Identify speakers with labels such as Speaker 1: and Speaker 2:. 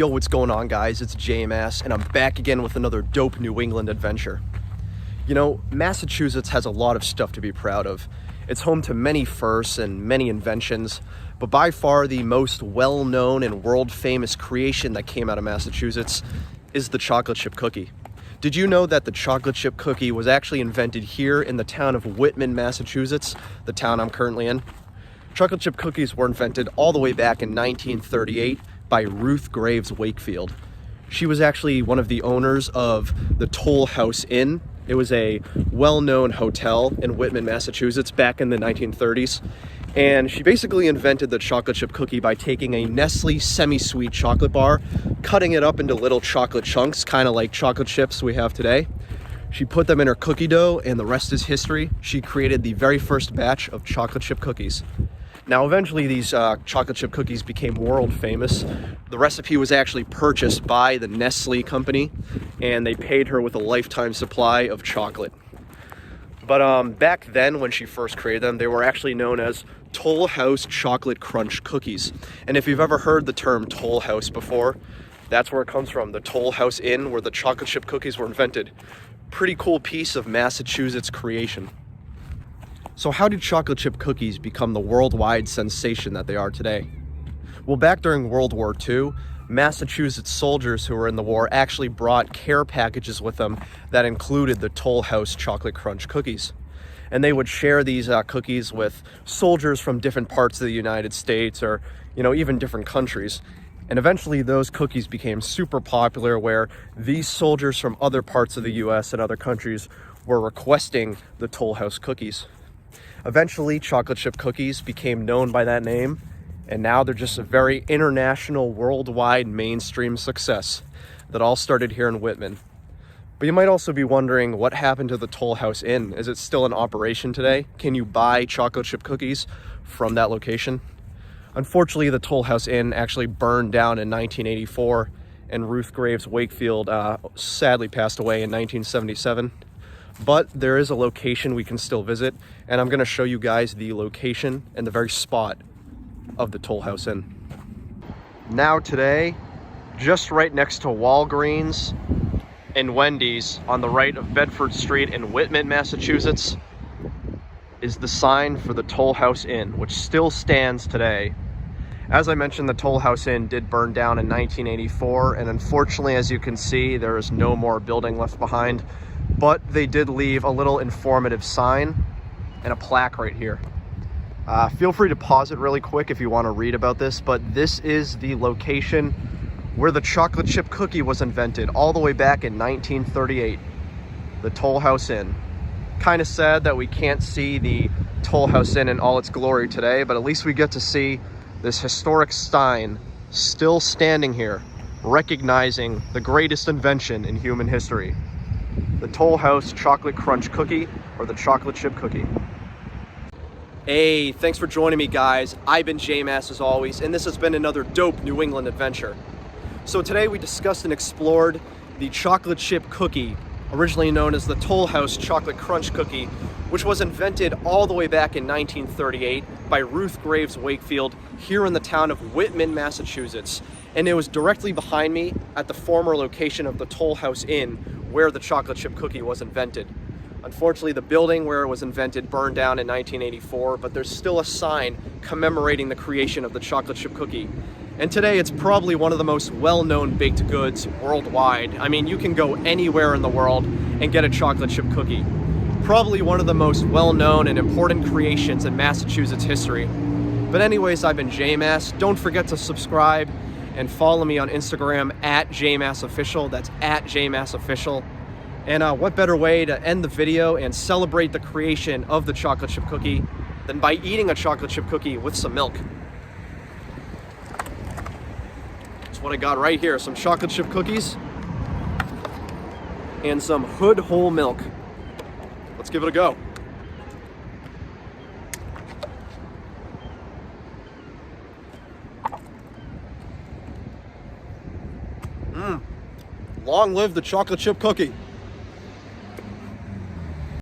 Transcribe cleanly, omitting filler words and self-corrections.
Speaker 1: Yo, what's going on, guys? It's JMass, and I'm back again with another dope New England adventure. You know, Massachusetts has a lot of stuff to be proud of. It's home to many firsts and many inventions, but by far the most well-known and world-famous creation that came out of Massachusetts is the chocolate chip cookie. Did you know that the chocolate chip cookie was actually invented here in the town of Whitman, Massachusetts, the town I'm currently in? Chocolate chip cookies were invented all the way back in 1938 by Ruth Graves Wakefield. She was actually one of the owners of the Toll House Inn. It was a well-known hotel in Whitman, Massachusetts back in the 1930s. And she basically invented the chocolate chip cookie by taking a Nestlé semi-sweet chocolate bar, cutting it up into little chocolate chunks, kind of like chocolate chips we have today. She put them in her cookie dough, and the rest is history. She created the very first batch of chocolate chip cookies. Now, eventually these chocolate chip cookies became world famous. The recipe was actually purchased by the Nestlé company, and they paid her with a lifetime supply of chocolate. But back then, when she first created them, they were actually known as Toll House Chocolate Crunch Cookies. And if you've ever heard the term Toll House before, that's where it comes from, the Toll House Inn, where the chocolate chip cookies were invented. Pretty cool piece of Massachusetts creation. So how did chocolate chip cookies become the worldwide sensation that they are today? Well, back during World War II, Massachusetts soldiers who were in the war actually brought care packages with them that included the Toll House Chocolate Crunch cookies. And they would share these cookies with soldiers from different parts of the United States or, even different countries. And eventually those cookies became super popular, where these soldiers from other parts of the US and other countries were requesting the Toll House cookies. Eventually, chocolate chip cookies became known by that name, and now they're just a very international, worldwide, mainstream success that all started here in Whitman. But you might also be wondering, what happened to the Toll House Inn? Is it still in operation today? Can you buy chocolate chip cookies from that location? Unfortunately, the Toll House Inn actually burned down in 1984, and Ruth Graves Wakefield sadly passed away in 1977. But there is a location we can still visit, and I'm going to show you guys the location and the very spot of the Toll House Inn. Now today, just right next to Walgreens and Wendy's on the right of Bedford Street in Whitman, Massachusetts, is the sign for the Toll House Inn, which still stands today. As I mentioned, the Toll House Inn did burn down in 1984, and unfortunately, as you can see, there is no more building left behind. But they did leave a little informative sign and a plaque right here. Feel free to pause it really quick if you want to read about this, but this is the location where the chocolate chip cookie was invented all the way back in 1938, the Toll House Inn. Kind of sad that we can't see the Toll House Inn in all its glory today, but at least we get to see this historic sign still standing here, recognizing the greatest invention in human history. The Toll House Chocolate Crunch Cookie, or the chocolate chip cookie. Hey, thanks for joining me, guys. I've been JMass as always, and this has been another dope New England adventure. So today we discussed and explored the chocolate chip cookie, originally known as the Toll House Chocolate Crunch Cookie, which was invented all the way back in 1938 by Ruth Graves Wakefield here in the town of Whitman, Massachusetts. And it was directly behind me at the former location of the Toll House Inn, where the chocolate chip cookie was invented. Unfortunately, the building where it was invented burned down in 1984, but there's still a sign commemorating the creation of the chocolate chip cookie. And today it's probably one of the most well-known baked goods worldwide. I mean, you can go anywhere in the world and get a chocolate chip cookie. Probably one of the most well-known and important creations in Massachusetts history. But anyways, I've been JMass. Don't forget to subscribe and follow me on Instagram at JMassOfficial. That's at JMassOfficial. And what better way to end the video and celebrate the creation of the chocolate chip cookie than by eating a chocolate chip cookie with some milk. That's what I got right here, some chocolate chip cookies and some Hood whole milk. Let's give it a go. Long live the chocolate chip cookie.